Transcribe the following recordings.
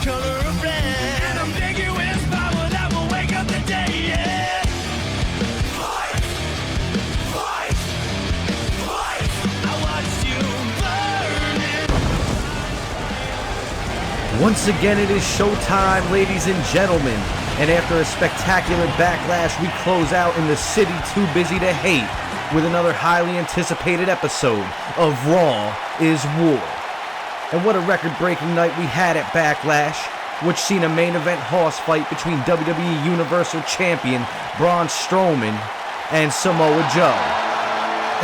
color of red. An ambiguous power that will wake up the day, yeah. Fight! Fight! Fight! I watched you burn it. Once again, it is showtime, ladies and gentlemen. And after a spectacular Backlash, we close out in the city too busy to hate with another highly anticipated episode of Raw is War. And what a record-breaking night we had at Backlash, which seen a main event horse fight between WWE Universal Champion Braun Strowman and Samoa Joe.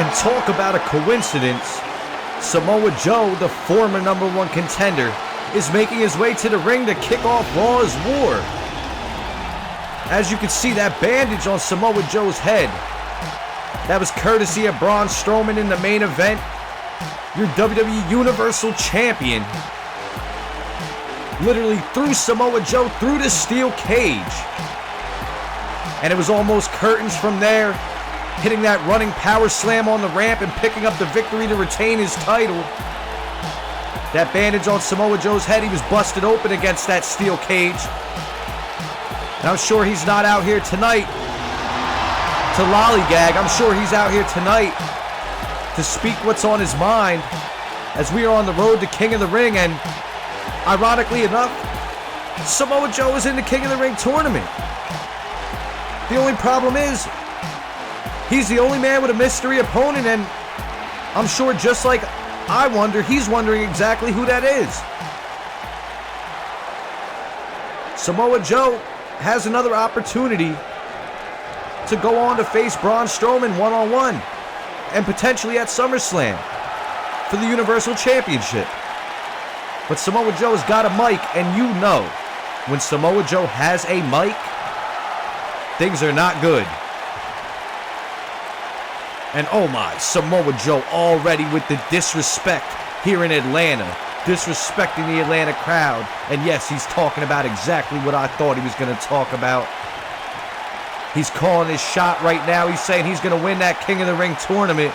And talk about a coincidence, Samoa Joe, the former #1 contender, is making his way to the ring to kick off Raw is War. As you can see, that bandage on Samoa Joe's head, that was courtesy of Braun Strowman in the main event, your WWE Universal Champion. Literally threw Samoa Joe through the steel cage. And it was almost curtains from there, hitting that running power slam on the ramp and picking up the victory to retain his title. That bandage on Samoa Joe's head, he was busted open against that steel cage. And I'm sure he's not out here tonight to lollygag. I'm sure he's out here tonight to speak what's on his mind as we are on the road to King of the Ring. And ironically enough, Samoa Joe is in the King of the Ring tournament. The only problem is he's the only man with a mystery opponent, and I'm sure just like I wonder, he's wondering exactly who that is. Samoa Joe has another opportunity to go on to face Braun Strowman one-on-one and potentially at SummerSlam for the Universal Championship. But Samoa Joe's got a mic, and you know, when Samoa Joe has a mic, things are not good. And oh my, Samoa Joe already with the disrespect here in Atlanta, disrespecting the Atlanta crowd. And yes, he's talking about exactly what I thought he was going to talk about. He's calling his shot right now. He's saying he's going to win that King of the Ring tournament.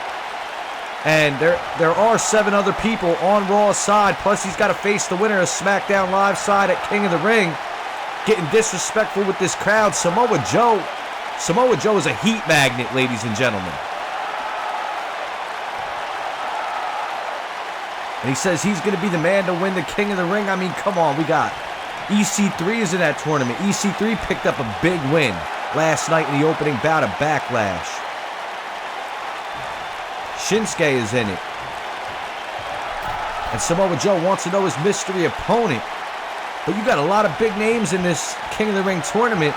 And there are 7 other people on Raw's side, plus he's got to face the winner of SmackDown Live side at King of the Ring. Getting disrespectful with this crowd. Samoa Joe is a heat magnet, ladies and gentlemen. And he says he's going to be the man to win the King of the Ring. I mean, come on, we got EC3 is in that tournament. EC3 picked up a big win last night in the opening bout of Backlash. Shinsuke is in it. And Samoa Joe wants to know his mystery opponent. But you got a lot of big names in this King of the Ring tournament.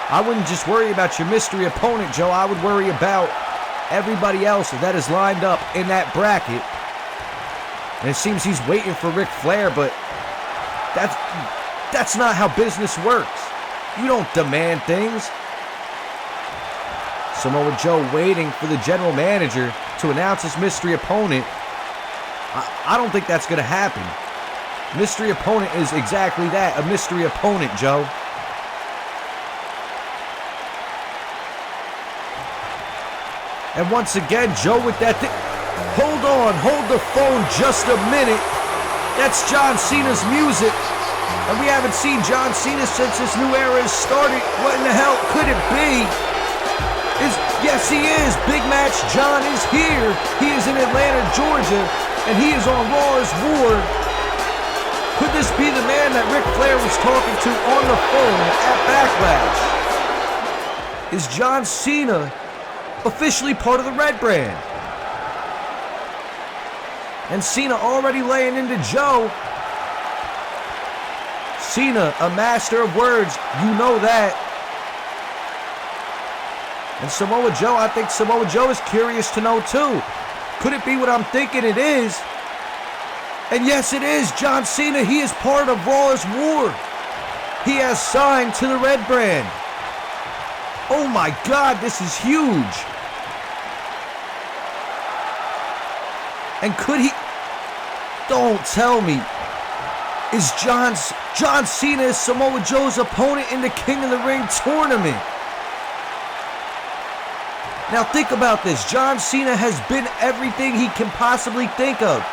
I wouldn't just worry about your mystery opponent, Joe. I would worry about everybody else that is lined up in that bracket. And it seems he's waiting for Ric Flair, but that's not how business works. You don't demand things. Samoa Joe waiting for the general manager to announce his mystery opponent. I don't think that's going to happen. Mystery opponent is exactly that, a mystery opponent, Joe. And once again, Joe with that thing. Hold on, hold the phone just a minute. That's John Cena's music. And we haven't seen John Cena since this new era has started. What in the hell could it be? Yes, he is. Big Match John is here. He is in Atlanta, Georgia, and he is on Raw is War. Could this be the man that Ric Flair was talking to on the phone at Backlash? Is John Cena officially part of the Red Brand? And Cena already laying into Joe. Cena, a master of words, you know that. And Samoa Joe, I think Samoa Joe is curious to know too. Could it be what I'm thinking it is? And yes, it is. John Cena, he is part of Raw is War. He has signed to the Red Brand. Oh my God, this is huge. And could he... Don't tell me. Is John Cena is Samoa Joe's opponent in the King of the Ring tournament? Now think about this. John Cena has been everything he can possibly think of.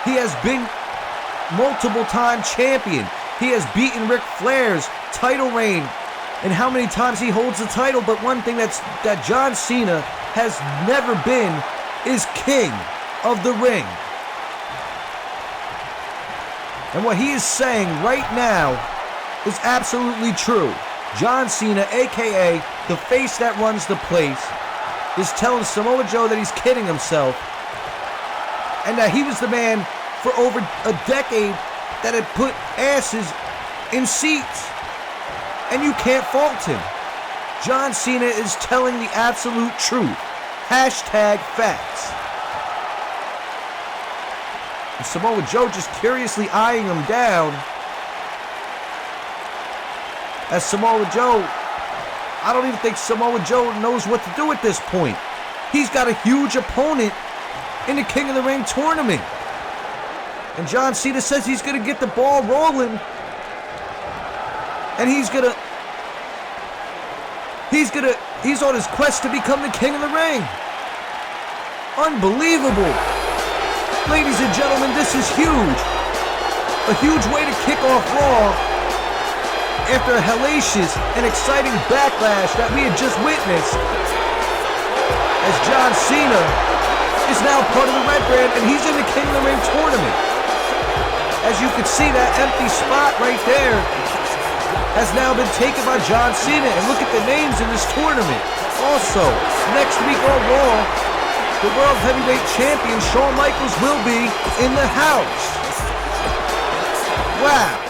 He has been multiple-time champion. He has beaten Ric Flair's title reign and how many times he holds the title, but one thing that John Cena has never been is king of the ring. And what he is saying right now is absolutely true. John Cena, aka the face that runs the place, is telling Samoa Joe that he's kidding himself and that he was the man for over a decade that had put asses in seats. And you can't fault him. John Cena is telling the absolute truth. Hashtag facts. And Samoa Joe just curiously eyeing him down. As Samoa Joe, I don't even think Samoa Joe knows what to do at this point. He's got a huge opponent in the King of the Ring tournament. And John Cena says he's going to get the ball rolling. And he's on his quest to become the King of the Ring. Unbelievable. Ladies and gentlemen, this is huge. A huge way to kick off Raw after a hellacious and exciting backlash that we had just witnessed. As John Cena is now part of the Red Brand and he's in the King of the Ring tournament. As you can see, that empty spot right there has now been taken by John Cena. And look at the names in this tournament. Also, next week on Raw, the World Heavyweight Champion Shawn Michaels will be in the house. Wow.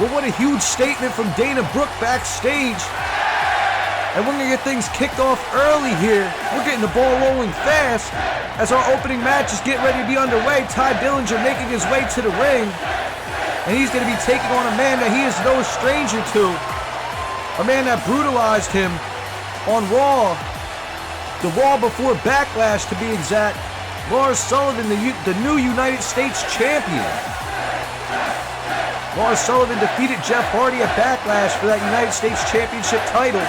Well, what a huge statement from Dana Brooke backstage. And we're going to get things kicked off early here. We're getting the ball rolling fast as our opening match is getting ready to be underway. Ty Dillinger making his way to the ring. And he's going to be taking on a man that he is no stranger to. A man that brutalized him on Raw. The Raw before Backlash, to be exact. Lars Sullivan, the new United States Champion. Lars Sullivan defeated Jeff Hardy at Backlash for that United States Championship title.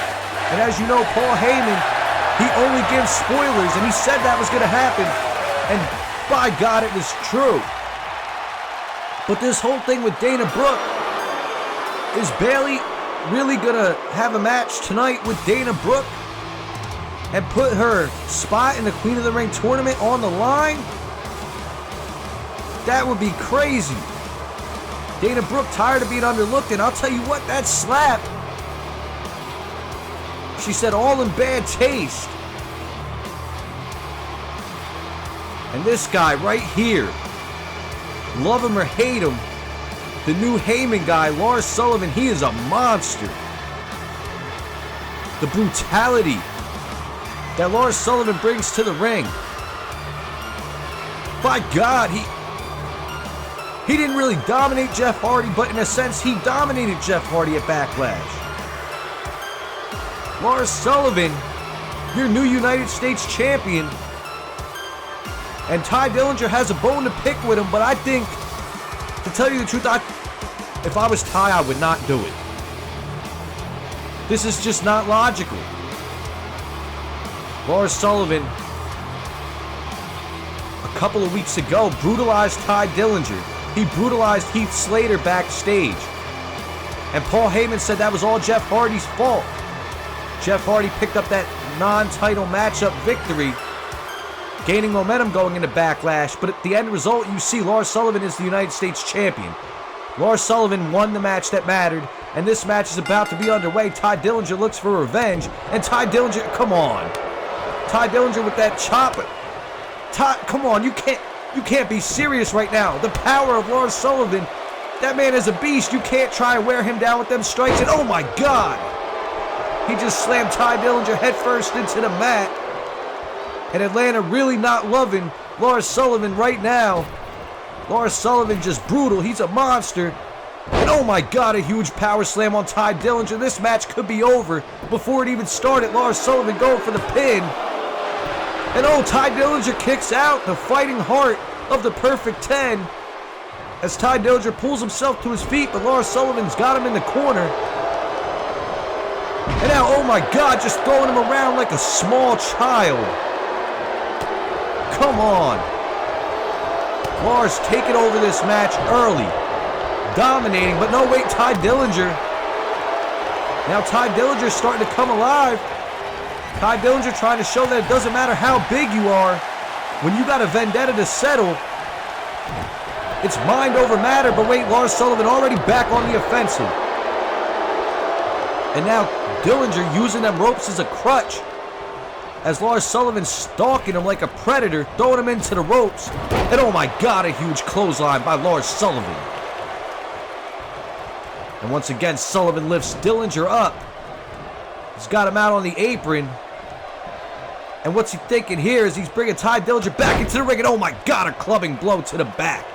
And as you know, Paul Heyman He only gives spoilers, and he said that was going to happen. And by God, it was true. But this whole thing with Dana Brooke, is Bayley really going to have a match tonight with Dana Brooke and put her spot in the Queen of the Ring tournament on the line? That would be crazy. Dana Brooke tired of being underlooked, and I'll tell you what, that slap, she said all in bad taste. And this guy right here, love him or hate him, the new Heyman guy, Lars Sullivan, he is a monster. The brutality that Lars Sullivan brings to the ring. By God, he didn't really dominate Jeff Hardy, but in a sense, he dominated Jeff Hardy at Backlash. Lars Sullivan, your new United States Champion. And Ty Dillinger has a bone to pick with him, but I think, to tell you the truth, if I was Ty, I would not do it. This is just not logical. Lars Sullivan, a couple of weeks ago, brutalized Ty Dillinger. He brutalized Heath Slater backstage. And Paul Heyman said that was all Jeff Hardy's fault. Jeff Hardy picked up that non-title matchup victory, gaining momentum going into Backlash, but at the end result, you see Lars Sullivan is the United States Champion. Lars Sullivan won the match that mattered, and this match is about to be underway. Ty Dillinger looks for revenge, and Ty Dillinger, come on. Ty Dillinger with that chop. Ty, come on, you can't be serious right now. The power of Lars Sullivan, that man is a beast. You can't try and wear him down with them strikes, and oh my God. He just slammed Ty Dillinger headfirst into the mat. And Atlanta really not loving Lars Sullivan right now. Lars Sullivan just brutal. He's a monster. And oh my God, a huge power slam on Ty Dillinger. This match could be over before it even started. Lars Sullivan going for the pin. And oh, Ty Dillinger kicks out, the fighting heart of the Perfect 10. As Ty Dillinger pulls himself to his feet, but Lars Sullivan's got him in the corner. And now, oh my God, just throwing him around like a small child. Come on. Lars taking over this match early. Dominating, but no, wait, Ty Dillinger. Now Ty Dillinger's starting to come alive. Ty Dillinger trying to show that it doesn't matter how big you are. When you got a vendetta to settle, it's mind over matter. But wait, Lars Sullivan already back on the offensive. And now Dillinger using them ropes as a crutch. As Lars Sullivan stalking him like a predator, throwing him into the ropes. And oh my God, a huge clothesline by Lars Sullivan. And once again, Sullivan lifts Dillinger up. He's got him out on the apron. And what's he thinking here is he's bringing Ty Dillinger back into the ring. And oh my God, a clubbing blow to the back.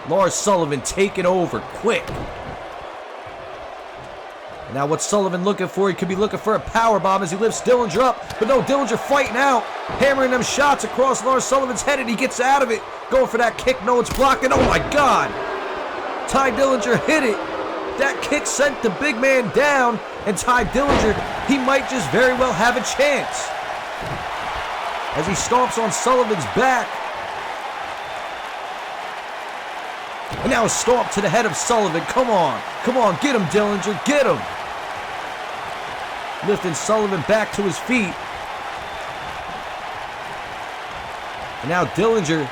Lars Sullivan taking over quick. Now what's Sullivan looking for? He could be looking for a powerbomb as he lifts Dillinger up. But no, Dillinger fighting out. Hammering them shots across Lars Sullivan's head, and he gets out of it. Going for that kick. No, it's blocking. Oh my God. Ty Dillinger hit it. That kick sent the big man down. And Ty Dillinger, he might just very well have a chance. As he stomps on Sullivan's back. And now a stomp to the head of Sullivan. Come on. Come on. Get him, Dillinger. Get him. Lifting Sullivan back to his feet. And now Dillinger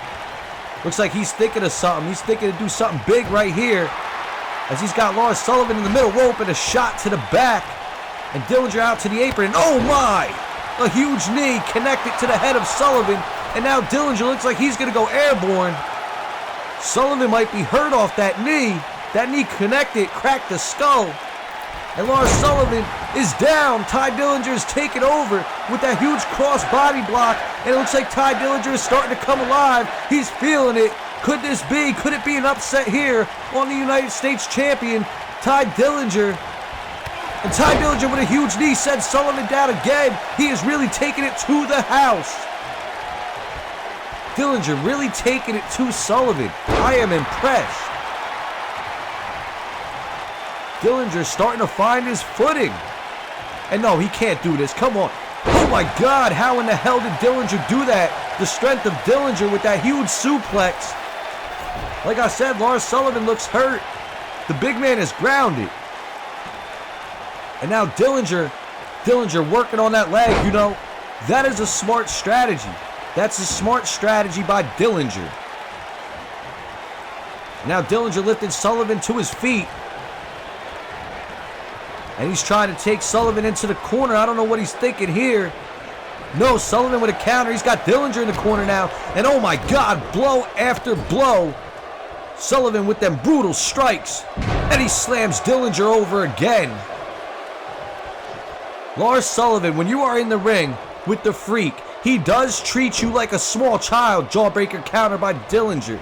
looks like he's thinking of something. He's thinking to do something big right here. As he's got Lars Sullivan in the middle rope and a shot to the back. And Dillinger out to the apron. And oh my! A huge knee connected to the head of Sullivan. And now Dillinger looks like he's going to go airborne. Sullivan might be hurt off that knee. That knee connected, cracked the skull. And Lars Sullivan is down. Ty Dillinger is taking over with that huge cross body block. And it looks like Ty Dillinger is starting to come alive. He's feeling it. Could this be? Could it be an upset here on the United States Champion, Ty Dillinger? And Ty Dillinger with a huge knee sends Sullivan down again. He is really taking it to the house. Dillinger really taking it to Sullivan. I am impressed. Dillinger starting to find his footing. And no, he can't do this. Come on. Oh my God, how in the hell did Dillinger do that? The strength of Dillinger with that huge suplex. Like I said, Lars Sullivan looks hurt. The big man is grounded. And now Dillinger working on that leg, you know. That is a smart strategy. That's a smart strategy by Dillinger. Now Dillinger lifted Sullivan to his feet. And he's trying to take Sullivan into the corner. I don't know what he's thinking here. No, Sullivan with a counter. He's got Dillinger in the corner now. And oh my God, blow after blow. Sullivan with them brutal strikes. And he slams Dillinger over again. Lars Sullivan, when you are in the ring with the Freak, he does treat you like a small child. Jawbreaker counter by Dillinger.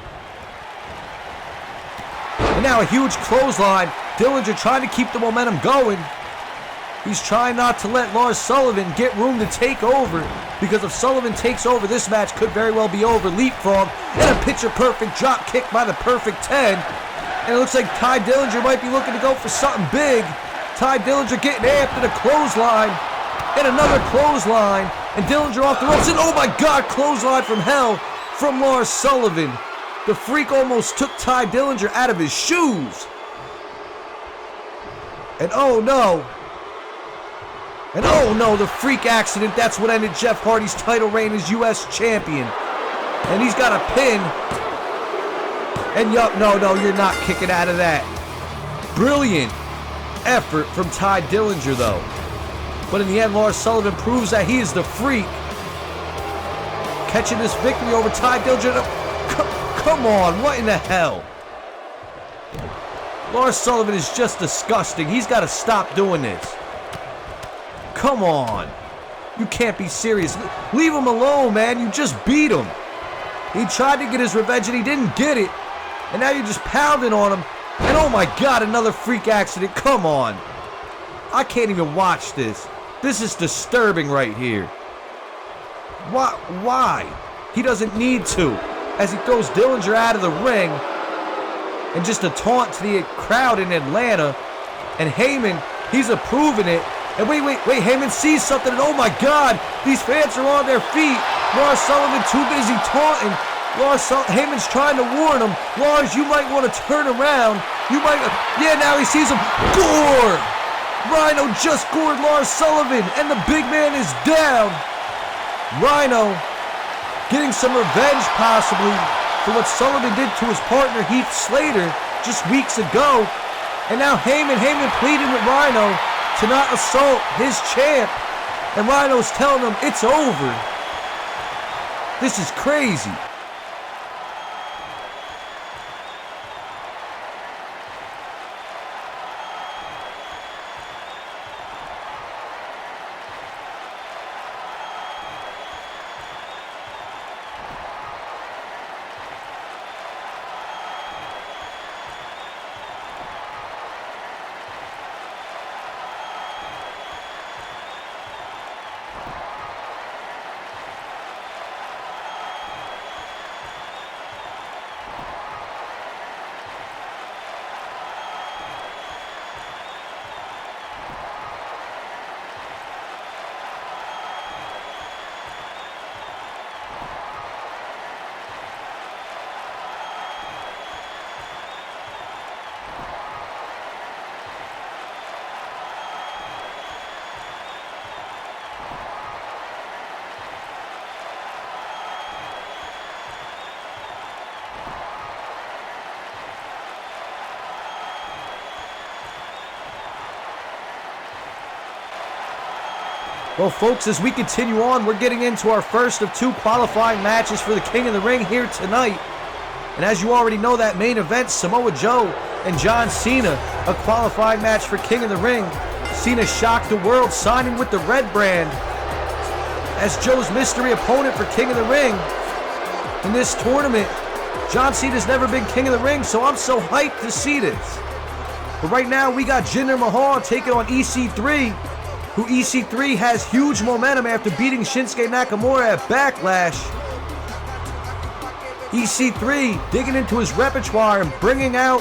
And now a huge clothesline. Dillinger trying to keep the momentum going. He's trying not to let Lars Sullivan get room to take over, because if Sullivan takes over, this match could very well be over. Leapfrog and a picture-perfect drop kick by the Perfect 10. And it looks like Ty Dillinger might be looking to go for something big. Ty Dillinger getting after the clothesline. And another clothesline. And Dillinger off the ropes. And oh my God, clothesline from hell from Lars Sullivan. The Freak almost took Ty Dillinger out of his shoes. And oh no. And oh no, the Freak accident. That's what ended Jeff Hardy's title reign as U.S. Champion. And he's got a pin. And yup, no, you're not kicking out of that. Brilliant effort from Ty Dillinger though. But in the end, Lars Sullivan proves that he is the Freak. Catching this victory over Ty Dillinger. Come on, what in the hell? Lars Sullivan is just disgusting. He's got to stop doing this. Come on. You can't be serious. Leave him alone, man. You just beat him. He tried to get his revenge and he didn't get it. And now you're just pounding on him. And oh my God, another Freak accident. Come on. I can't even watch this. This is disturbing right here. Why? He doesn't need to. As he throws Dillinger out of the ring. And just a taunt to the crowd in Atlanta. And Heyman, he's approving it. And wait, Heyman sees something, and oh my God, these fans are on their feet. Lars Sullivan too busy taunting. Heyman's trying to warn him. Lars, you might want to turn around. Yeah, now he sees him. Gore! Rhino just gored Lars Sullivan, and the big man is down. Rhino getting some revenge, possibly, for what Sullivan did to his partner, Heath Slater, just weeks ago. And now Heyman pleading with Rhino to not assault his champ. And Rhino's telling him it's over. This is crazy. Well, folks, as we continue on, we're getting into our first of two qualifying matches for the King of the Ring here tonight. And as you already know, that main event, Samoa Joe and John Cena, a qualifying match for King of the Ring. Cena shocked the world, signing with the Red Brand as Joe's mystery opponent for King of the Ring in this tournament. John Cena's never been King of the Ring, so I'm so hyped to see this. But right now, we got Jinder Mahal taking on EC3, who EC3 has huge momentum after beating Shinsuke Nakamura at Backlash. EC3 digging into his repertoire and bringing out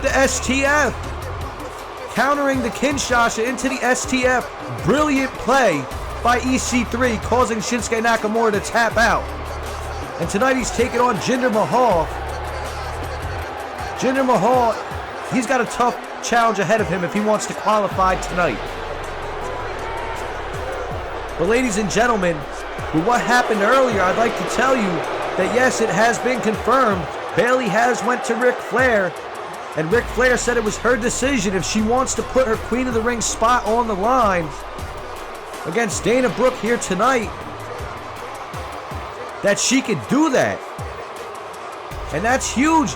the STF. countering the Kinshasa into the STF. Brilliant play by EC3, causing Shinsuke Nakamura to tap out. And tonight he's taking on Jinder Mahal. Jinder Mahal, he's got a tough challenge ahead of him if he wants to qualify tonight. But ladies and gentlemen, with what happened earlier, I'd like to tell you that yes, it has been confirmed. Bayley has went to Ric Flair, and Ric Flair said it was her decision if she wants to put her Queen of the Ring spot on the line against Dana Brooke here tonight, that she could do that. And that's huge.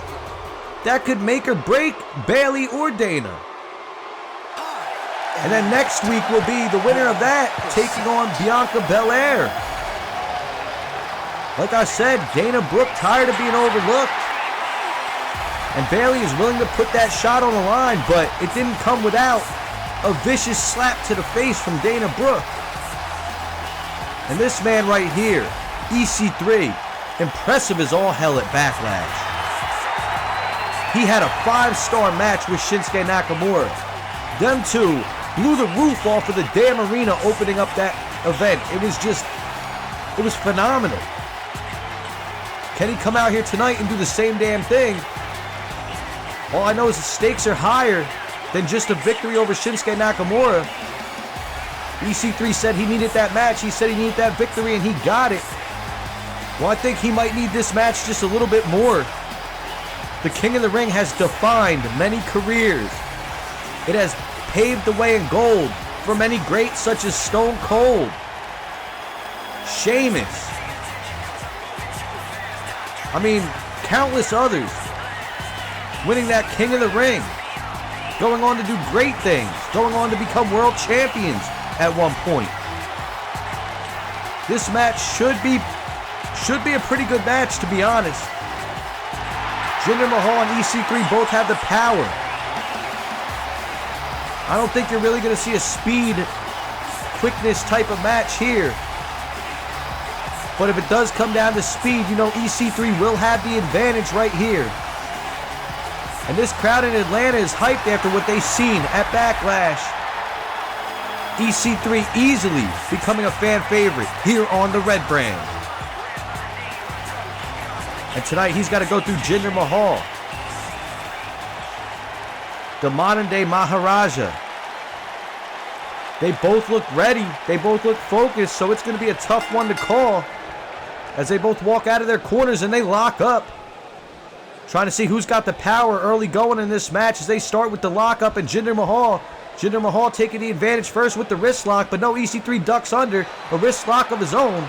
That could make or break Bayley or Dana. And then next week will be the winner of that taking on Bianca Belair. Like I said, Dana Brooke tired of being overlooked. And Bayley is willing to put that shot on the line, but it didn't come without a vicious slap to the face from Dana Brooke. And this man right here, EC3, impressive as all hell at Backlash. He had a 5-star match with Shinsuke Nakamura. Them two blew the roof off of the damn arena opening up that event. It was phenomenal. Can he come out here tonight and do the same damn thing? All I know is the stakes are higher than just a victory over Shinsuke Nakamura. EC3 said he needed that match. He said he needed that victory, and he got it. Well, I think he might need this match just a little bit more. The King of the Ring has defined many careers. It has paved the way in gold for many greats such as Stone Cold, Sheamus. I mean, countless others. Winning that King of the Ring. Going on to do great things. Going on to become world champions at one point. This match should be a pretty good match, to be honest. Jinder Mahal and EC3 both have the power. I don't think you're really going to see a speed, quickness type of match here. But if it does come down to speed, you know EC3 will have the advantage right here. And this crowd in Atlanta is hyped after what they've seen at Backlash. EC3 easily becoming a fan favorite here on the Red Brand. And tonight he's got to go through Jinder Mahal, the modern day Maharaja. They both look ready. They both look focused. So it's going to be a tough one to call as they both walk out of their corners and they lock up. Trying to see who's got the power early going in this match as they start with the lockup and Jinder Mahal. Jinder Mahal taking the advantage first with the wrist lock, but no, EC3 ducks under a wrist lock of his own.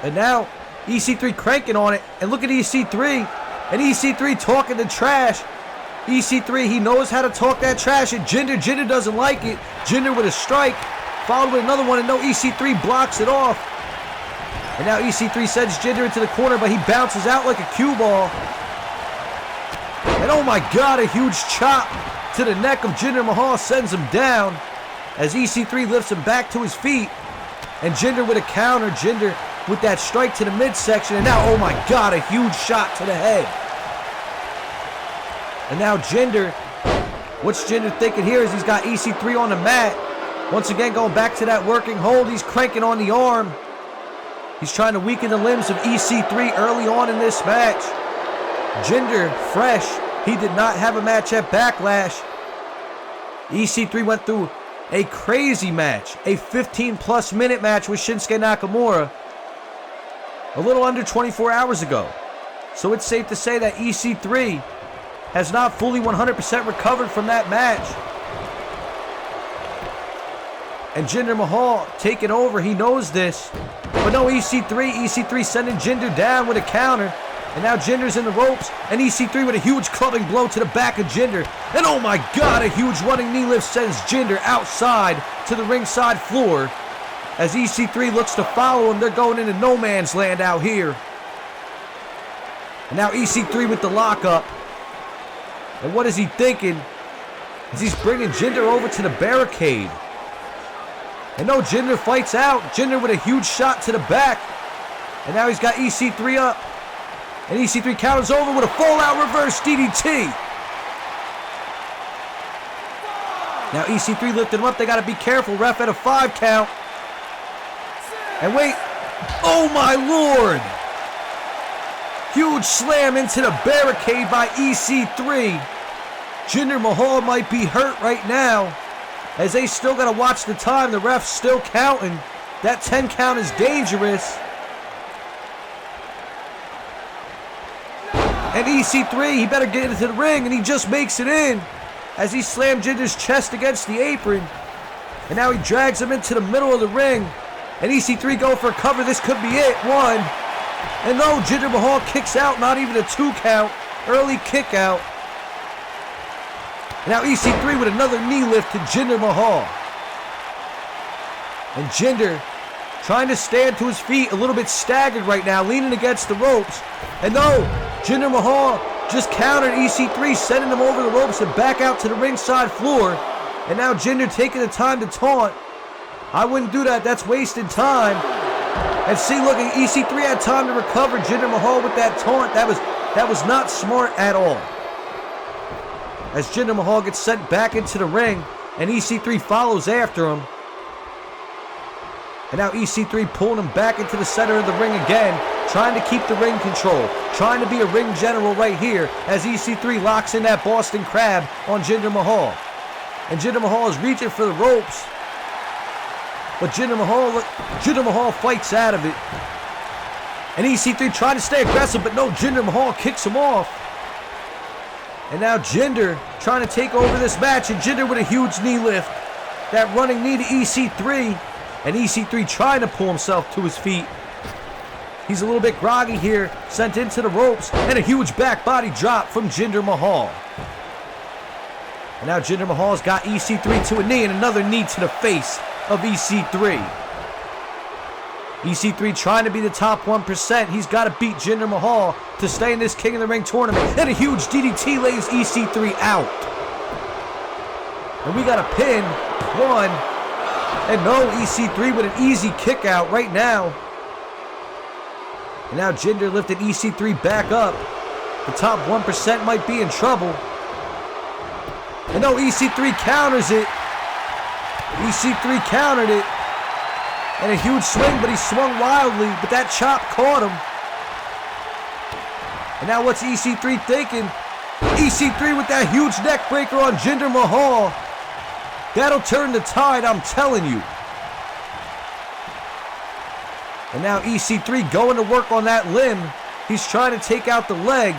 And now EC3 cranking on it, and look at EC3, and EC3 talking the trash. EC3, he knows how to talk that trash, and Jinder doesn't like it. Jinder with a strike, followed with another one, and no, EC3 blocks it off. And now EC3 sends Jinder into the corner, but he bounces out like a cue ball. And oh my God, a huge chop to the neck of Jinder Mahal sends him down as EC3 lifts him back to his feet. And Jinder with a counter, Jinder with that strike to the midsection. And now, oh my God, a huge shot to the head. And now Jinder, what's Jinder thinking here is he's got EC3 on the mat. Once again, going back to that working hold. He's cranking on the arm. He's trying to weaken the limbs of EC3 early on in this match. Jinder, fresh. He did not have a match at Backlash. EC3 went through a crazy match. A 15-plus minute match with Shinsuke Nakamura a little under 24 hours ago. So it's safe to say that EC3 has not fully 100% recovered from that match. And Jinder Mahal taking over. He knows this. But no, EC3 sending Jinder down with a counter. And now Jinder's in the ropes. And EC3 with a huge clubbing blow to the back of Jinder. And oh my God, a huge running knee lift sends Jinder outside to the ringside floor. As EC3 looks to follow him, they're going into no man's land out here. And now EC3 with the lockup. And what is he thinking? As he's bringing Jinder over to the barricade. And no, Jinder fights out. Jinder with a huge shot to the back. And now he's got EC3 up. And EC3 counters over with a full-out reverse DDT. Now EC3 lifted him up. They got to be careful. Ref at a 5 count. And wait. Oh my Lord. Huge slam into the barricade by EC3. Jinder Mahal might be hurt right now, as they still got to watch the time. The ref's still counting. That 10 count is dangerous. And EC3, he better get into the ring, and he just makes it in as he slammed Jinder's chest against the apron. And now he drags him into the middle of the ring. And EC3 go for a cover. This could be it. 1. And no, Jinder Mahal kicks out. Not even a 2 count. Early kick out. And now EC3 with another knee lift to Jinder Mahal. And Jinder trying to stand to his feet. A little bit staggered right now. Leaning against the ropes. And no, Jinder Mahal just countered EC3. Sending him over the ropes and back out to the ringside floor. And now Jinder taking the time to taunt. I wouldn't do that. That's wasted time. And see, look, EC3 had time to recover Jinder Mahal with that taunt. That was not smart at all. As Jinder Mahal gets sent back into the ring, and EC3 follows after him. And now EC3 pulling him back into the center of the ring again, trying to keep the ring control, trying to be a ring general right here as EC3 locks in that Boston Crab on Jinder Mahal. And Jinder Mahal is reaching for the ropes. But Jinder Mahal fights out of it. And EC3 trying to stay aggressive, but no, Jinder Mahal kicks him off. And now Jinder trying to take over this match, and Jinder with a huge knee lift. That running knee to EC3. And EC3 trying to pull himself to his feet. He's a little bit groggy here, sent into the ropes, and a huge back body drop from Jinder Mahal. And now Jinder Mahal's got EC3 to a knee, and another knee to the face of EC3. EC3 trying to be the top 1%. He's got to beat Jinder Mahal to stay in this King of the Ring tournament. And a huge DDT lays EC3 out. And we got a pin. 1. And no, EC3 with an easy kick out right now. And now Jinder lifted EC3 back up. The top 1% might be in trouble. And no, EC3 counters it. EC3 countered it. And a huge swing, but he swung wildly, but that chop caught him. And now what's EC3 thinking? EC3 with that huge neck breaker on Jinder Mahal. That'll turn the tide, I'm telling you. And now EC3 going to work on that limb. He's trying to take out the leg.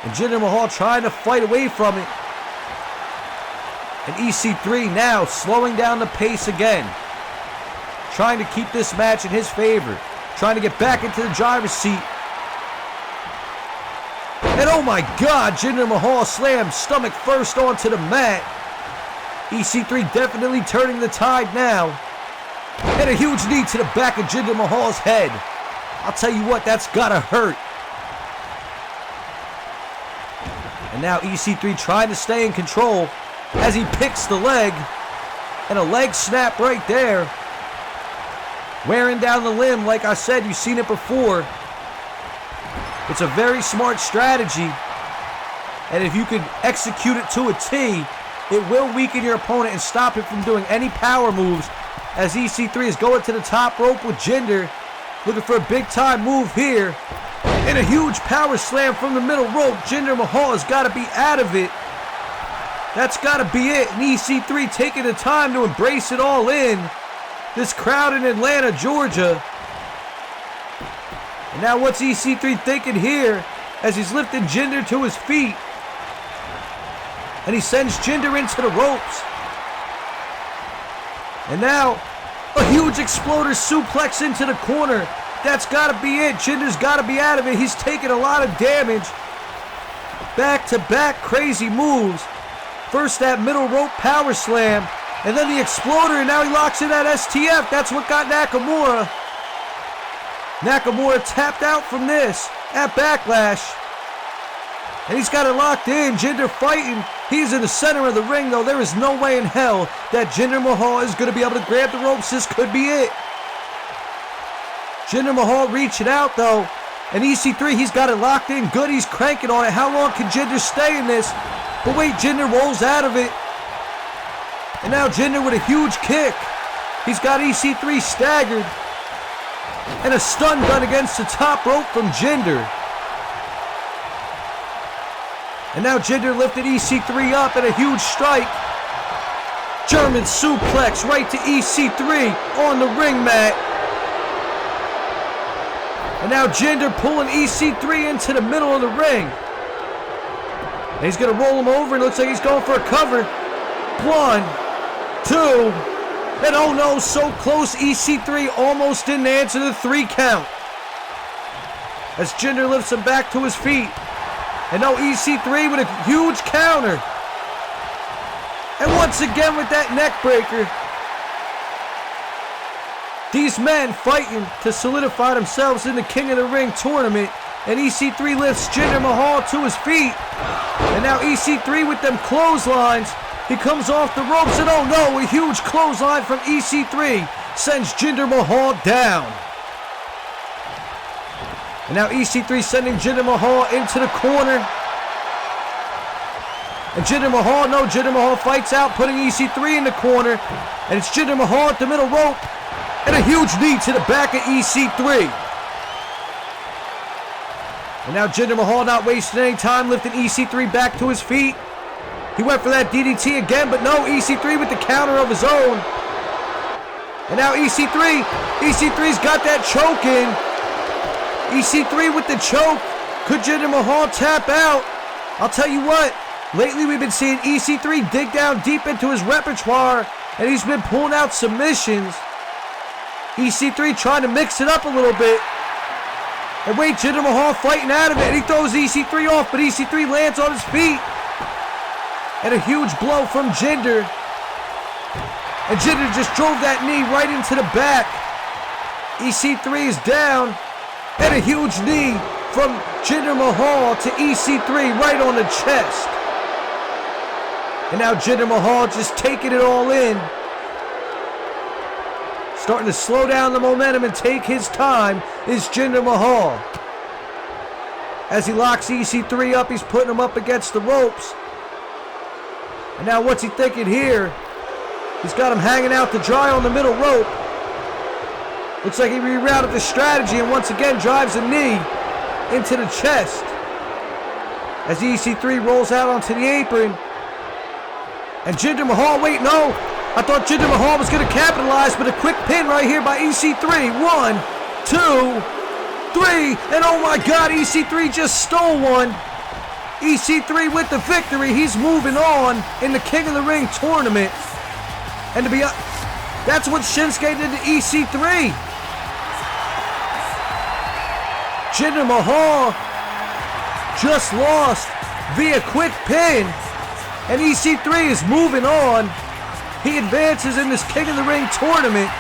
And Jinder Mahal trying to fight away from it. And EC3 now slowing down the pace again. Trying to keep this match in his favor. Trying to get back into the driver's seat. And oh my God, Jinder Mahal slammed stomach first onto the mat. EC3 definitely turning the tide now. And a huge knee to the back of Jinder Mahal's head. I'll tell you what, that's gotta hurt. And now EC3 trying to stay in control as he picks the leg. And a leg snap right there. Wearing down the limb, like I said, you've seen it before. It's a very smart strategy. And if you can execute it to a T, it will weaken your opponent and stop him from doing any power moves. As EC3 is going to the top rope with Jinder. Looking for a big time move here. And a huge power slam from the middle rope. Jinder Mahal has got to be out of it. That's got to be it. And EC3 taking the time to embrace it all in. This crowd in Atlanta, Georgia. And now what's EC3 thinking here as he's lifting Jinder to his feet. And he sends Jinder into the ropes. And now a huge exploder suplex into the corner. That's got to be it. Jinder's got to be out of it. He's taking a lot of damage. Back-to-back crazy moves. First that middle rope power slam. And then the exploder, and now he locks in that STF. That's what got Nakamura. Nakamura tapped out from this at Backlash. And he's got it locked in. Jinder fighting. He's in the center of the ring, though. There is no way in hell that Jinder Mahal is going to be able to grab the ropes. This could be it. Jinder Mahal reaching out, though. And EC3, he's got it locked in good. He's cranking on it. How long can Jinder stay in this? But wait, Jinder rolls out of it. And now Jinder with a huge kick. He's got EC3 staggered. And a stun gun against the top rope from Jinder. And now Jinder lifted EC3 up and a huge strike. German suplex right to EC3 on the ring mat. And now Jinder pulling EC3 into the middle of the ring. And he's going to roll him over and it looks like he's going for a cover. 1, 2, and oh no, so close. EC3 almost didn't answer the 3 count. As Jinder lifts him back to his feet. And now EC3 with a huge counter. And once again with that neck breaker. These men fighting to solidify themselves in the King of the Ring tournament. And EC3 lifts Jinder Mahal to his feet. And now EC3 with them clotheslines. He comes off the ropes and oh no, a huge clothesline from EC3 sends Jinder Mahal down. And now EC3 sending Jinder Mahal into the corner. And Jinder Mahal fights out, putting EC3 in the corner. And it's Jinder Mahal at the middle rope. And a huge knee to the back of EC3. And now Jinder Mahal not wasting any time, lifting EC3 back to his feet. He went for that DDT again, but no, EC3 with the counter of his own. And now EC3's got that choke in. EC3 with the choke. Could Jinder Mahal tap out? I'll tell you what, lately we've been seeing EC3 dig down deep into his repertoire, and he's been pulling out submissions. EC3 trying to mix it up a little bit. And wait, Jinder Mahal fighting out of it, and he throws EC3 off, but EC3 lands on his feet. And a huge blow from Jinder. And Jinder just drove that knee right into the back. EC3 is down. And a huge knee from Jinder Mahal to EC3 right on the chest. And now Jinder Mahal just taking it all in. Starting to slow down the momentum and take his time is Jinder Mahal. As he locks EC3 up, he's putting him up against the ropes. And now what's he thinking here? He's got him hanging out to dry on the middle rope. Looks like he rerouted the strategy and once again drives a knee into the chest. As EC3 rolls out onto the apron. And Jinder Mahal, wait, no. I thought Jinder Mahal was going to capitalize, but a quick pin right here by EC3. 1, 2, 3. And oh my God, EC3 just stole one. EC3 with the victory. He's moving on in the King of the Ring tournament. And to be honest, that's what Shinsuke did to EC3. Jinder Mahal just lost via quick pin. And EC3 is moving on. He advances in this King of the Ring tournament.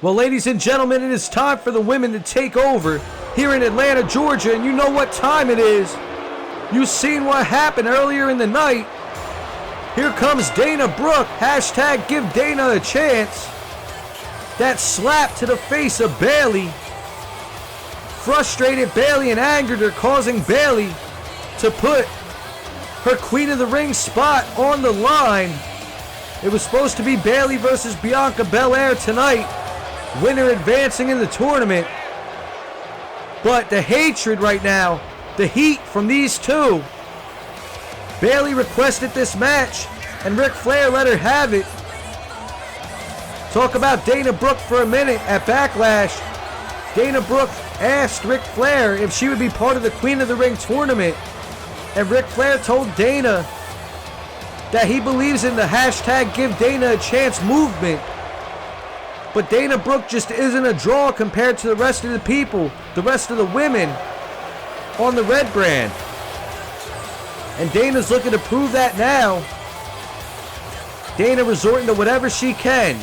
Well, ladies and gentlemen, it is time for the women to take over here in Atlanta, Georgia, and you know what time it is. You've seen what happened earlier in the night. Here comes Dana Brooke, hashtag give Dana a chance. That slap to the face of Bayley frustrated Bayley and angered her, causing Bayley to put her Queen of the Ring spot on the line. It was supposed to be Bayley versus Bianca Belair tonight. Winner advancing in the tournament. But the hatred right now, the heat from these two. Bayley requested this match, and Ric Flair let her have it. Talk about Dana Brooke for a minute at Backlash. Dana Brooke asked Ric Flair if she would be part of the Queen of the Ring tournament. And Ric Flair told Dana that he believes in the hashtag Give Dana a Chance movement. But Dana Brooke just isn't a draw compared to the rest of the people, the rest of the women on the red brand. And Dana's looking to prove that now. Dana resorting to whatever she can,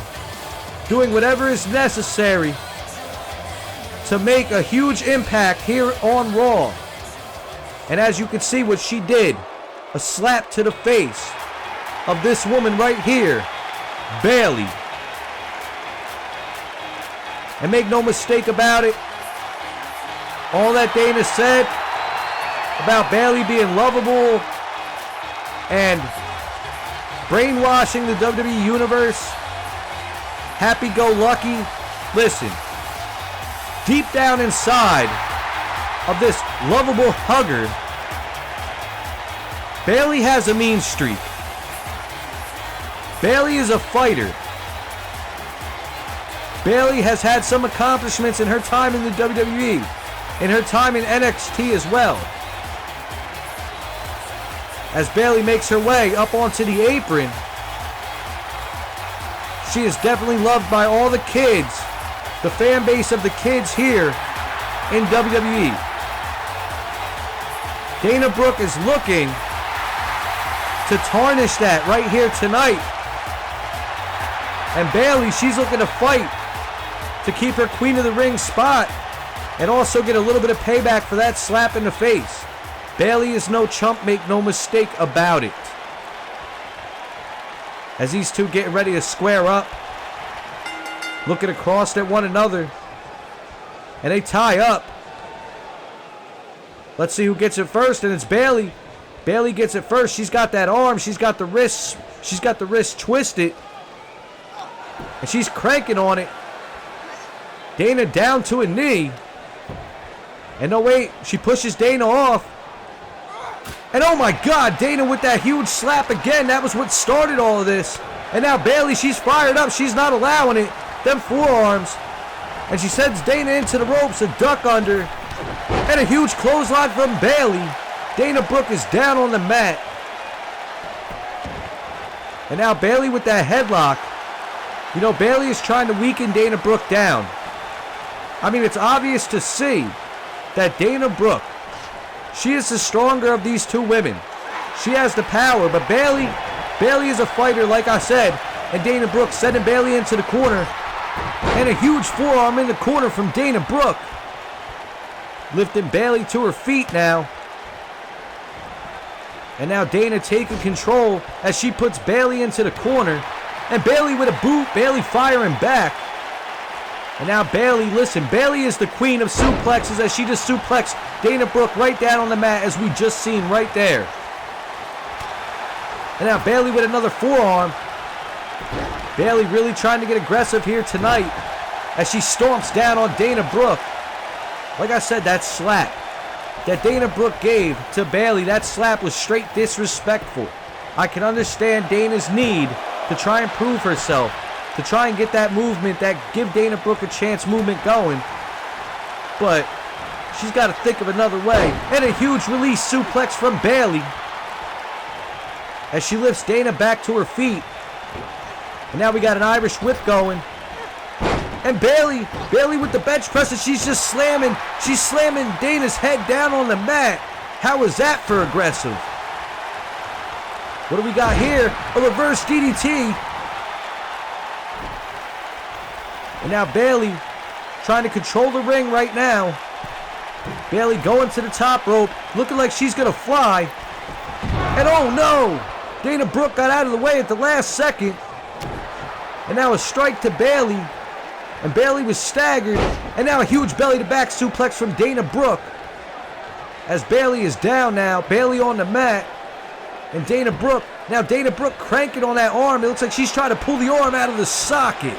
doing whatever is necessary to make a huge impact here on Raw. And as you can see what she did, a slap to the face of this woman right here, Bayley. And make no mistake about it, all that Dana said about Bayley being lovable and brainwashing the WWE Universe, happy-go-lucky. Listen, deep down inside of this lovable hugger, Bayley has a mean streak. Bayley is a fighter. Bayley has had some accomplishments in her time in the WWE, in her time in NXT as well. As Bayley makes her way up onto the apron, she is definitely loved by all the kids, the fan base of the kids here in WWE. Dana Brooke is looking to tarnish that right here tonight. And Bayley, she's looking to fight to keep her Queen of the Ring spot and also get a little bit of payback for that slap in the face. Bayley is no chump, make no mistake about it. As these two getting ready to square up, looking across at one another, and they tie up. Let's see who gets it first, and it's Bayley. Bayley gets it first. She's got that arm, she's got the wrist, twisted, and she's cranking on it. Dana down to a knee. And no, wait, she pushes Dana off. And oh my God, Dana with that huge slap again. That was what started all of this. And now Bayley, she's fired up. She's not allowing it. Them forearms. And she sends Dana into the ropes, a duck under. And a huge clothesline from Bayley. Dana Brooke is down on the mat. And now Bayley with that headlock. You know, Bayley is trying to weaken Dana Brooke down. I mean, it's obvious to see that Dana Brooke, she is the stronger of these two women. She has the power, but Bayley is a fighter, like I said. And Dana Brooke sending Bayley into the corner. And a huge forearm in the corner from Dana Brooke. Lifting Bayley to her feet now. And now Dana taking control as she puts Bayley into the corner. And Bayley with a boot, Bayley firing back. And now Bayley, listen, Bayley is the queen of suplexes as she just suplexed Dana Brooke right down on the mat as we just seen right there. And now Bayley with another forearm. Bayley really trying to get aggressive here tonight as she stomps down on Dana Brooke. Like I said, that slap that Dana Brooke gave to Bayley, that slap was straight disrespectful. I can understand Dana's need to try and prove herself, to try and get that movement, that give Dana Brooke a chance movement going. But she's got to think of another way. And a huge release suplex from Bayley as she lifts Dana back to her feet. And now we got an Irish whip going. And Bayley with the bench press, and she's just slamming Dana's head down on the mat. How is that for aggressive? What do we got here? A reverse DDT. And now Bayley trying to control the ring right now. Bayley going to the top rope, looking like she's going to fly. And oh no! Dana Brooke got out of the way at the last second. And now a strike to Bayley. And Bayley was staggered. And now a huge belly-to-back suplex from Dana Brooke. As Bayley is down now. Bayley on the mat. And Dana Brooke. Now Dana Brooke cranking on that arm. It looks like she's trying to pull the arm out of the socket.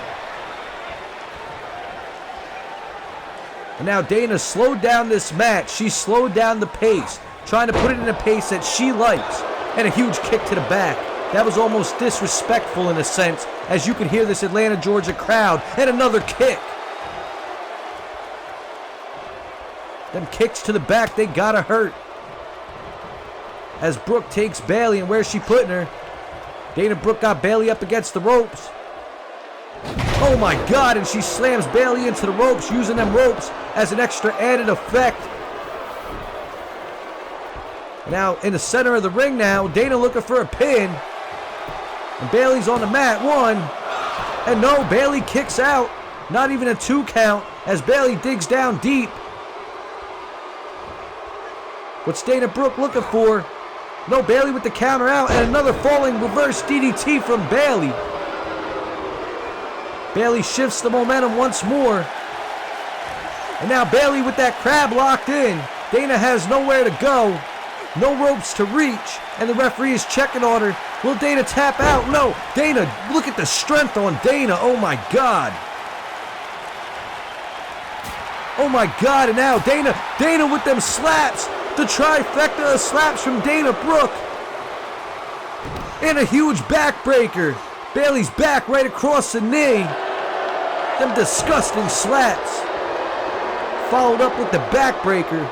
And now Dana slowed down this match. She slowed down the pace. Trying to put it in a pace that she likes. And a huge kick to the back. That was almost disrespectful in a sense, as you can hear this Atlanta, Georgia crowd. And another kick. Them kicks to the back, they gotta hurt. As Brooke takes Bayley, and where's she putting her? Dana Brooke got Bayley up against the ropes. Oh my God, and she slams Bayley into the ropes, using them ropes as an extra added effect. Now, in the center of the ring now, Dana looking for a pin. And Bayley's on the mat, 1. And no, Bayley kicks out. Not even a 2 count as Bayley digs down deep. What's Dana Brooke looking for? No, Bayley with the counter out, and another falling reverse DDT from Bayley. Bayley shifts the momentum once more. And now Bayley with that crab locked in. Dana has nowhere to go. No ropes to reach. And the referee is checking on her. Will Dana tap out? No. Dana, look at the strength on Dana. Oh my God. Oh my God. And now Dana with them slaps. The trifecta of slaps from Dana Brooke. And a huge backbreaker. Bayley's back right across the knee. Them disgusting slaps. Followed up with the backbreaker.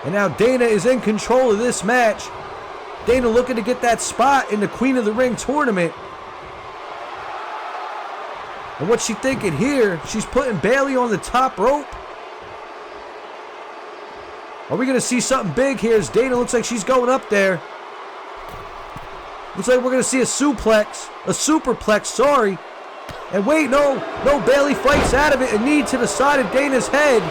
And now Dana is in control of this match. Dana looking to get that spot in the Queen of the Ring tournament. And what's she thinking here? She's putting Bayley on the top rope. Are we going to see something big here as Dana looks like she's going up there? Looks like we're going to see a suplex. A superplex, sorry. And wait, no, Bayley fights out of it. A knee to the side of Dana's head.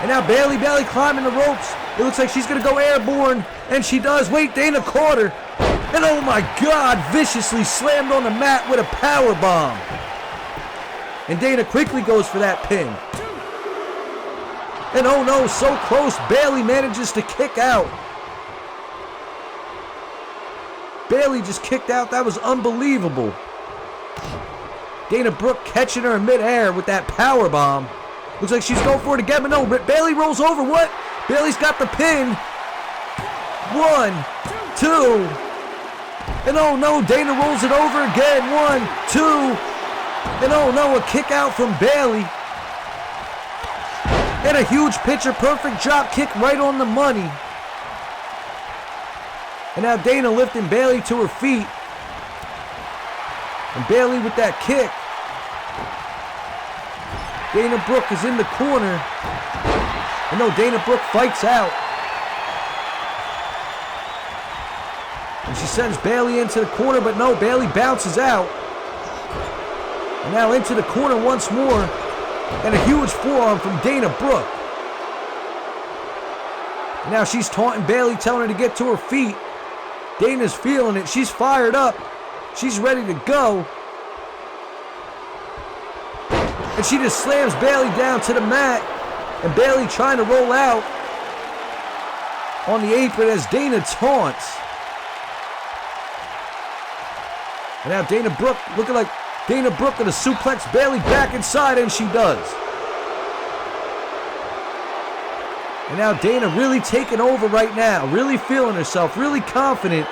And now Bayley climbing the ropes. It looks like she's going to go airborne. And she does. Wait, Dana caught her. And oh my God, viciously slammed on the mat with a power bomb. And Dana quickly goes for that pin. And oh no, so close. Bayley manages to kick out. Bayley just kicked out. That was unbelievable. Dana Brooke catching her in midair with that power bomb. Looks like she's going for it again, but no, Bayley rolls over. What? Bayley's got the pin. 1, 2. And oh no, Dana rolls it over again. 1, 2. And oh no, a kick out from Bayley. And a huge picture-perfect drop kick right on the money. And now Dana lifting Bayley to her feet. And Bayley with that kick. Dana Brooke is in the corner. And no, Dana Brooke fights out. And she sends Bayley into the corner, but no, Bayley bounces out. And now into the corner once more. And a huge forearm from Dana Brooke. And now she's taunting Bayley, telling her to get to her feet. Dana's feeling it. She's fired up. She's ready to go. And she just slams Bayley down to the mat. And Bayley trying to roll out on the apron as Dana taunts. And now Dana Brooke looking like Dana Brooke gonna suplex Bayley back inside, and she does. And now Dana really taking over right now. Really feeling herself. Really confident.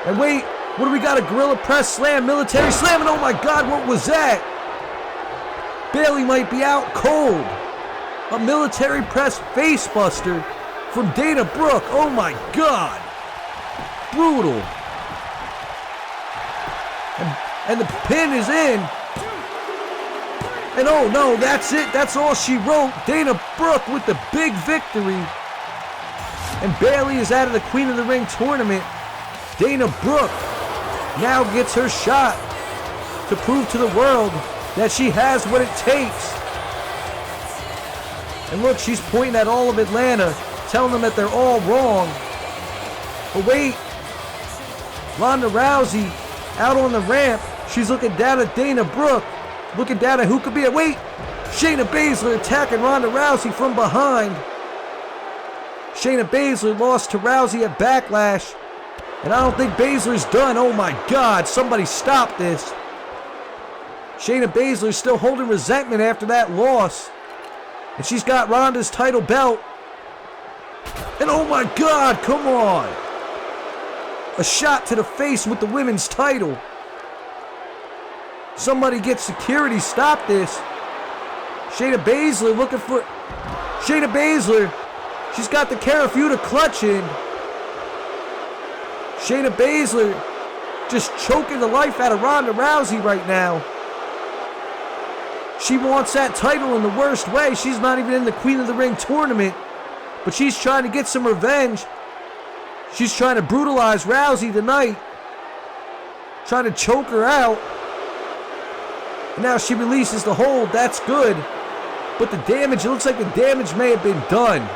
And wait, what do we got? A gorilla press slam, military slam, and oh my God, what was that? Bayley might be out cold. A military press face buster from Dana Brooke. Oh my God. Brutal. And the pin is in. And oh no, that's it. That's all she wrote. Dana Brooke with the big victory. And Bayley is out of the Queen of the Ring tournament. Dana Brooke now gets her shot to prove to the world that she has what it takes. And look, she's pointing at all of Atlanta, telling them that they're all wrong. But wait, Ronda Rousey out on the ramp. She's looking down at Dana Brooke, looking down at who could be it. Wait, Shayna Baszler attacking Ronda Rousey from behind. Shayna Baszler lost to Rousey at Backlash. And I don't think Baszler's done. Oh my God, somebody stop this. Shayna Baszler's still holding resentment after that loss. And she's got Ronda's title belt. And oh my God, come on. A shot to the face with the women's title. Somebody get security, stop this. Shayna Baszler looking for... Shayna Baszler. She's got the Karafuda clutch in. Shayna Baszler just choking the life out of Ronda Rousey right now. She wants that title in the worst way. She's not even in the Queen of the Ring tournament. But she's trying to get some revenge. She's trying to brutalize Rousey tonight. Trying to choke her out. And now she releases the hold. That's good. But the damage, it looks like the damage may have been done.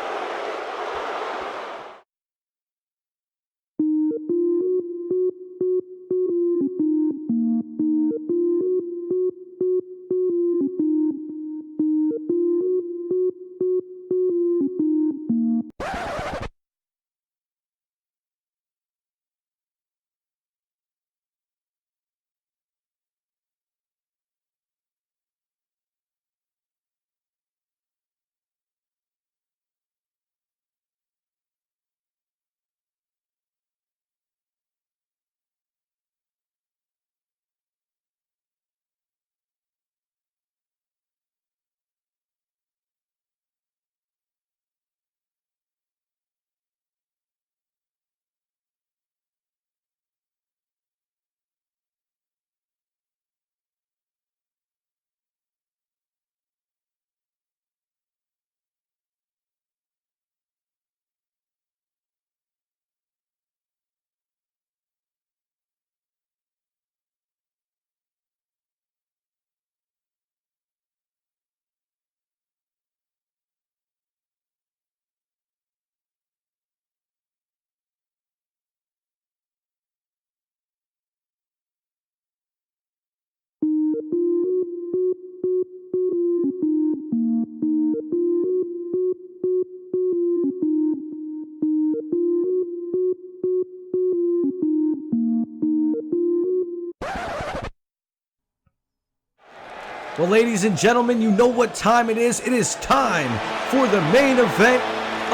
Well, ladies and gentlemen, you know what time it is. It is time for the main event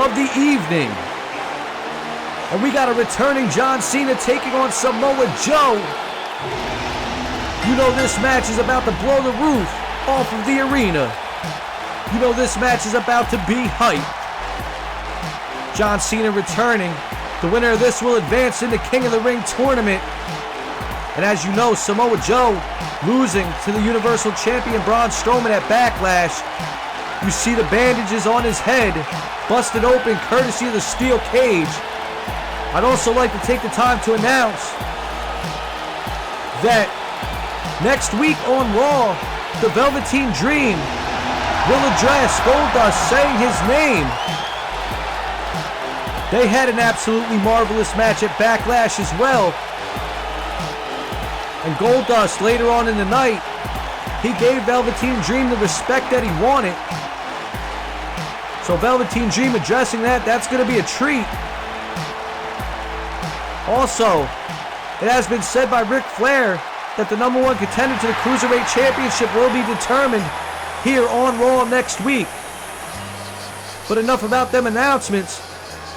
of the evening. And we got a returning John Cena taking on Samoa Joe. You know this match is about to blow the roof off of the arena. You know this match is about to be hype. John Cena returning. The winner of this will advance in the King of the Ring tournament. And as you know, Samoa Joe losing to the Universal Champion Braun Strowman at Backlash. You see the bandages on his head, busted open courtesy of the steel cage. I'd also like to take the time to announce that next week on Raw, the Velveteen Dream will address Goldust saying his name. They had an absolutely marvelous match at Backlash as well. And Goldust, later on in the night, he gave Velveteen Dream the respect that he wanted. So Velveteen Dream addressing that, that's going to be a treat. Also, it has been said by Ric Flair that the number one contender to the Cruiserweight Championship will be determined here on Raw next week. But enough about them announcements,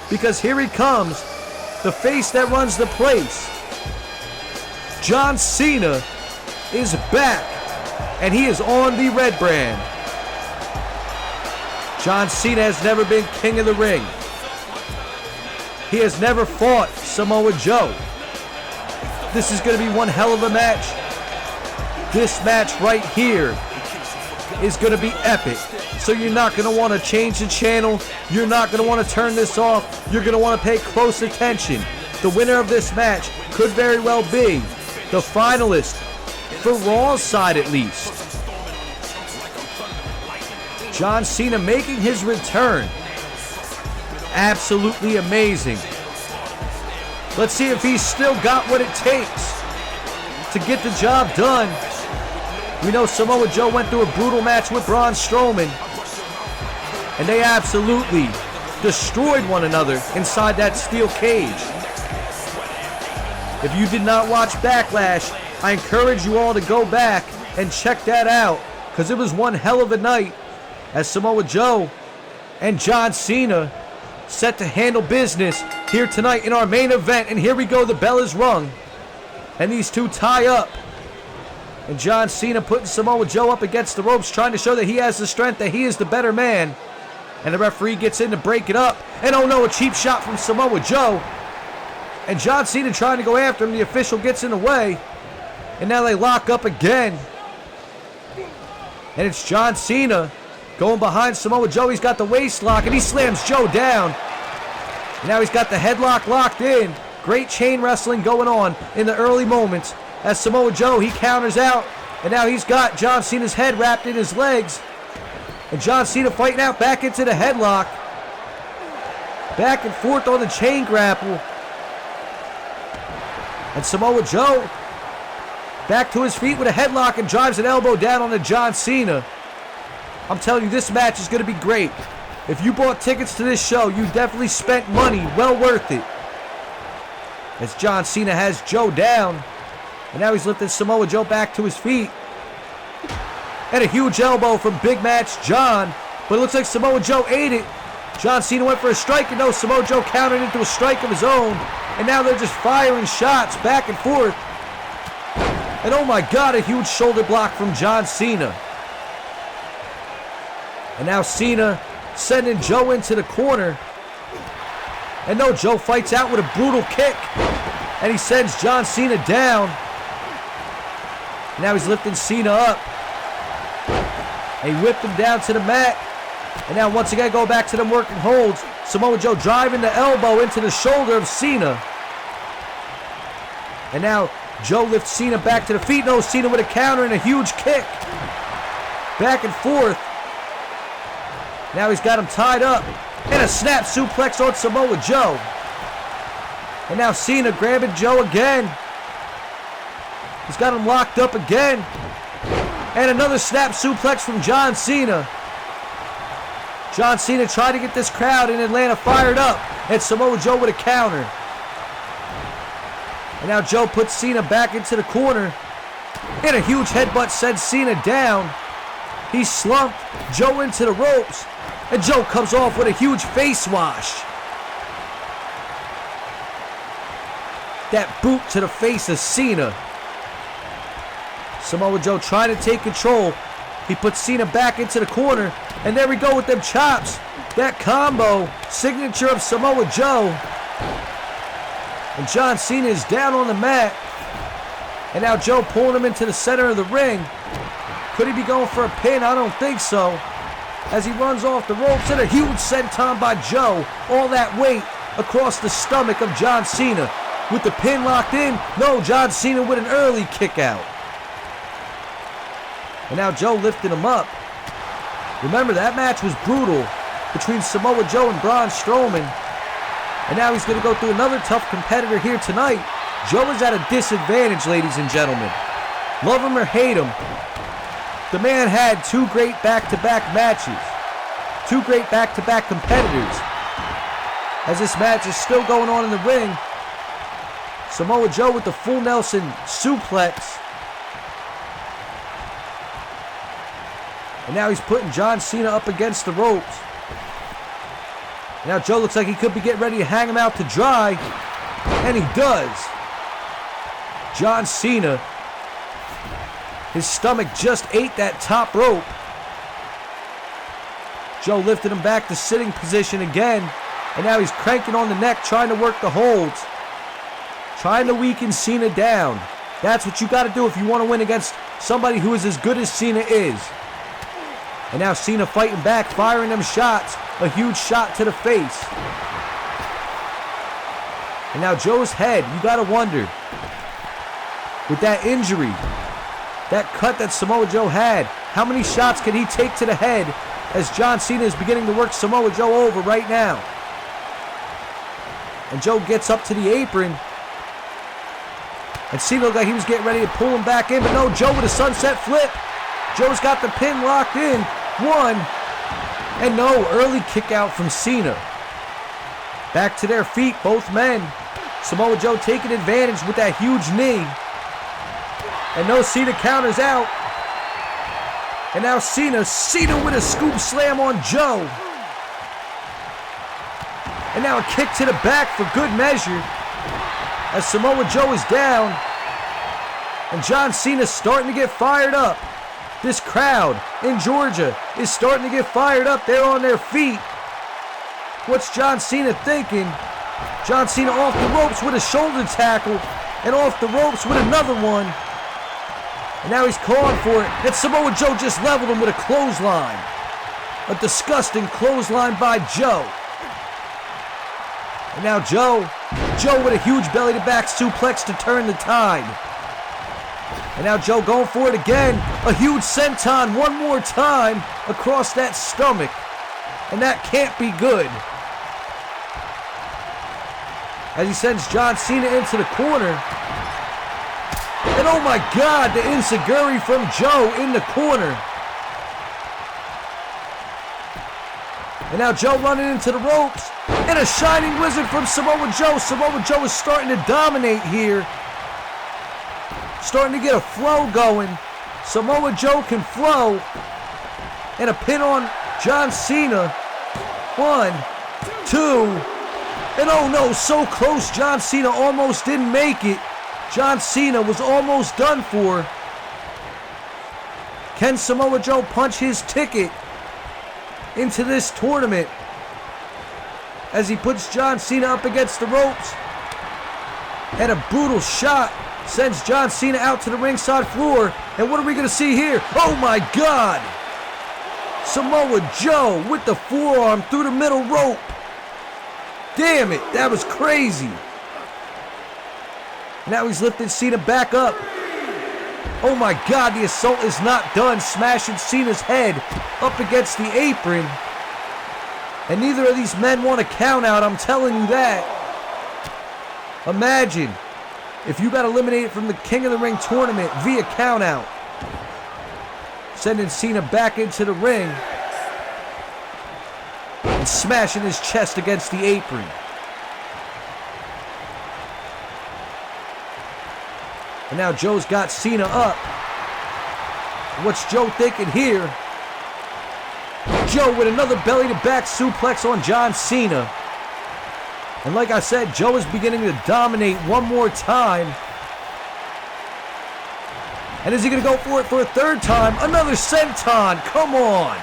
because here he comes, the face that runs the place. John Cena is back, and he is on the red brand. John Cena has never been King of the Ring. He has never fought Samoa Joe. This is going to be one hell of a match. This match right here is going to be epic. So you're not going to want to change the channel. You're not going to want to turn this off. You're going to want to pay close attention. The winner of this match could very well be the finalist for Raw's side, at least. John Cena making his return. Absolutely amazing. Let's see if he's still got what it takes to get the job done. We know Samoa Joe went through a brutal match with Braun Strowman, and they absolutely destroyed one another inside that steel cage. If you did not watch Backlash, I encourage you all to go back and check that out, because it was one hell of a night as Samoa Joe and John Cena set to handle business here tonight in our main event. And here we go, the bell is rung, and these two tie up And John Cena putting Samoa Joe up against the ropes, trying to show that he has the strength, that he is the better man. And the referee gets in to break it up. And oh no, a cheap shot from Samoa Joe. And John Cena trying to go after him. The official gets in the way. And now they lock up again. And it's John Cena going behind Samoa Joe. He's got the waist lock and he slams Joe down. And now he's got the headlock locked in. Great chain wrestling going on in the early moments. As Samoa Joe, he counters out. And now he's got John Cena's head wrapped in his legs. And John Cena fighting out back into the headlock. Back and forth on the chain grapple. And Samoa Joe back to his feet with a headlock and drives an elbow down onto John Cena. I'm telling you, this match is going to be great. If you bought tickets to this show, you definitely spent money. Well worth it. As John Cena has Joe down. And now he's lifting Samoa Joe back to his feet. And a huge elbow from Big Match John. But it looks like Samoa Joe ate it. John Cena went for a strike, and no, Samoa Joe countered into a strike of his own. And now they're just firing shots back and forth. And oh my God, a huge shoulder block from John Cena. And now Cena sending Joe into the corner. And no, Joe fights out with a brutal kick. And he sends John Cena down. Now he's lifting Cena up. And he whipped him down to the mat. And now once again go back to them working holds. Samoa Joe driving the elbow into the shoulder of Cena. And now Joe lifts Cena back to the feet. No, Cena with a counter and a huge kick. Back and forth. Now he's got him tied up. And a snap suplex on Samoa Joe. And now Cena grabbing Joe again. He's got him locked up again. And another snap suplex from John Cena. John Cena tried to get this crowd in Atlanta fired up. And Samoa Joe with a counter. And now Joe puts Cena back into the corner. And a huge headbutt sends Cena down. He slumped Joe into the ropes. And Joe comes off with a huge face wash. That boot to the face of Cena. Samoa Joe trying to take control. He puts Cena back into the corner. And there we go with them chops. That combo, signature of Samoa Joe. And John Cena is down on the mat. And now Joe pulling him into the center of the ring. Could he be going for a pin? I don't think so. As he runs off the ropes, and a huge senton by Joe. All that weight across the stomach of John Cena. With the pin locked in. No, John Cena with an early kick out. And now Joe lifting him up. Remember, that match was brutal between Samoa Joe and Braun Strowman. And now he's going to go through another tough competitor here tonight. Joe is at a disadvantage, ladies and gentlemen. Love him or hate him. The man had two great back-to-back matches. Two great back-to-back competitors. As this match is still going on in the ring, Samoa Joe with the full Nelson suplex. And now he's putting John Cena up against the ropes. Now Joe looks like he could be getting ready to hang him out to dry. And he does. John Cena. His stomach just ate that top rope. Joe lifted him back to sitting position again. And now he's cranking on the neck, trying to work the holds. Trying to weaken Cena down. That's what you got to do if you want to win against somebody who is as good as Cena is. And now Cena fighting back, firing them shots. A huge shot to the face. And now Joe's head, you got to wonder. With that injury, that cut that Samoa Joe had, how many shots can he take to the head as John Cena is beginning to work Samoa Joe over right now? And Joe gets up to the apron. And Cena looked like he was getting ready to pull him back in, but no, Joe with a sunset flip. Joe's got the pin locked in. One. And no, early kick out from Cena. Back to their feet, both men. Samoa Joe taking advantage with that huge knee. And no, Cena counters out. And now Cena with a scoop slam on Joe. And now a kick to the back for good measure. As Samoa Joe is down. And John Cena's starting to get fired up. This crowd in Georgia is starting to get fired up. They're on their feet. What's John Cena thinking? John Cena off the ropes with a shoulder tackle and off the ropes with another one. And now he's calling for it. And Samoa Joe just leveled him with a clothesline. A disgusting clothesline by Joe. And now Joe with a huge belly-to-back suplex to turn the tide. And now Joe going for it again. A huge senton one more time across that stomach. And that can't be good. As he sends John Cena into the corner. And oh my God, the enziguri from Joe in the corner. And now Joe running into the ropes. And a shining wizard from Samoa Joe. Samoa Joe is starting to dominate here. Starting to get a flow going. Samoa Joe can flow. And a pin on John Cena. 1, 2. And oh no, so close. John Cena almost didn't make it. John Cena was almost done for. Can Samoa Joe punch his ticket into this tournament? As he puts John Cena up against the ropes. And a brutal shot sends John Cena out to the ringside floor. And what are we going to see here? Oh my God! Samoa Joe with the forearm through the middle rope. Damn it, that was crazy. Now he's lifting Cena back up. Oh my God, the assault is not done. Smashing Cena's head up against the apron. And neither of these men want a count out, I'm telling you that. Imagine if you got eliminated from the King of the Ring tournament via count out. Sending Cena back into the ring. And smashing his chest against the apron. And now Joe's got Cena up. What's Joe thinking here? Joe with another belly-to-back suplex on John Cena. And like I said, Joe is beginning to dominate one more time. And is he going to go for it for a third time? Another senton. Come on.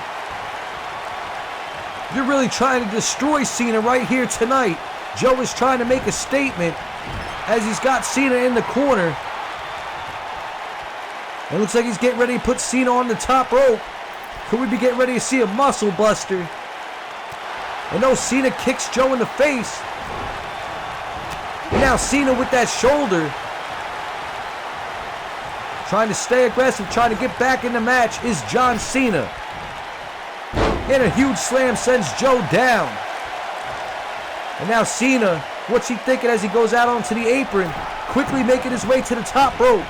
You're really trying to destroy Cena right here tonight. Joe is trying to make a statement as he's got Cena in the corner. It looks like he's getting ready to put Cena on the top rope. Could we be getting ready to see a muscle buster? And no, Cena kicks Joe in the face. And now Cena with that shoulder. Trying to stay aggressive, trying to get back in the match is John Cena. And a huge slam sends Joe down. And now Cena, what's he thinking as he goes out onto the apron? Quickly making his way to the top rope.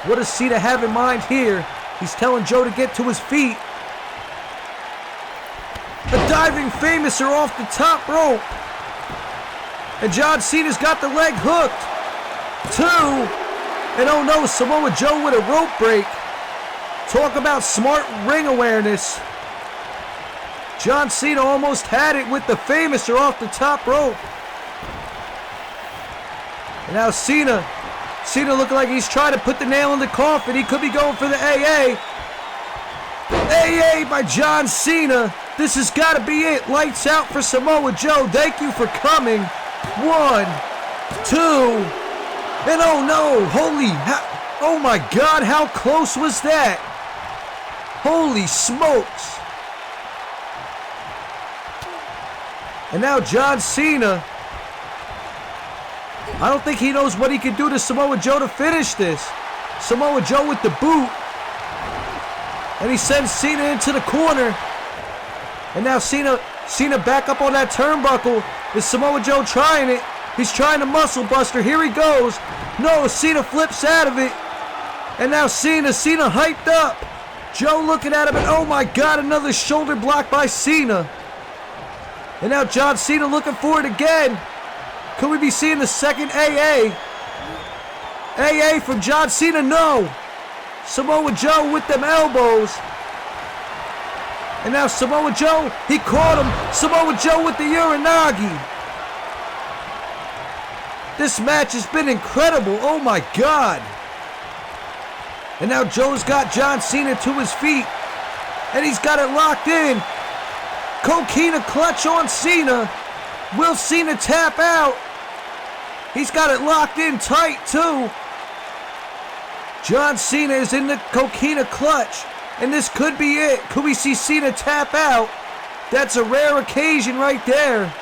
What does Cena have in mind here? He's telling Joe to get to his feet. A diving famouser off the top rope. And John Cena's got the leg hooked. 2. And oh no, Samoa Joe with a rope break. Talk about smart ring awareness. John Cena almost had it with the famouser off the top rope. And now Cena looking like he's trying to put the nail in the coffin. He could be going for the AA. AA by John Cena. This has got to be it. Lights out for Samoa Joe. Thank you for coming. 1, 2. And oh no, oh my God, how close was that? Holy smokes. And now John Cena, I don't think he knows what he can do to Samoa Joe to finish this. Samoa Joe with the boot. And he sends Cena into the corner. And now Cena back up on that turnbuckle. Is Samoa Joe trying it? He's trying to muscle buster. Here he goes. No, Cena flips out of it. And now Cena hyped up. Joe looking at him, and oh my God, another shoulder block by Cena. And now John Cena looking for it again. Could we be seeing the second AA? AA from John Cena, no. Samoa Joe with them elbows. And now Samoa Joe, he caught him. Samoa Joe with the Uranagi. This match has been incredible. Oh my God. And now Joe's got John Cena to his feet. And he's got it locked in. Coquina clutch on Cena. Will Cena tap out? He's got it locked in tight too. John Cena is in the Coquina clutch. And this could be it. Could we see Cena tap out? That's a rare occasion right there.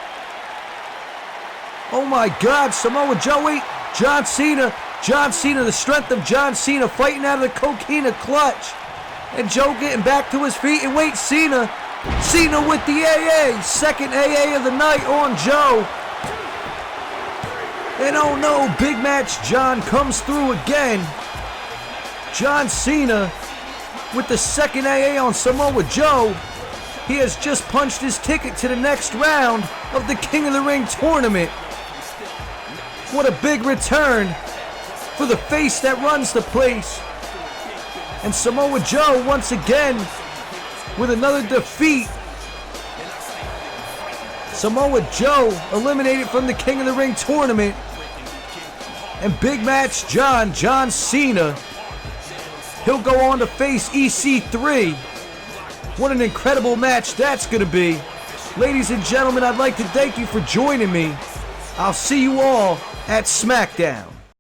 Oh my God, Samoa Joe, wait. John Cena, the strength of John Cena fighting out of the Coquina clutch. And Joe getting back to his feet. And wait, Cena with the AA. Second AA of the night on Joe. And oh no, big match John comes through again. John Cena with the second AA on Samoa Joe. He has just punched his ticket to the next round of the King of the Ring tournament. What a big return for the face that runs the place. And Samoa Joe once again with another defeat. Samoa Joe eliminated from the King of the Ring tournament. And big match John Cena. He'll go on to face EC3. What an incredible match that's going to be. Ladies and gentlemen, I'd like to thank you for joining me. I'll see you all at SmackDown.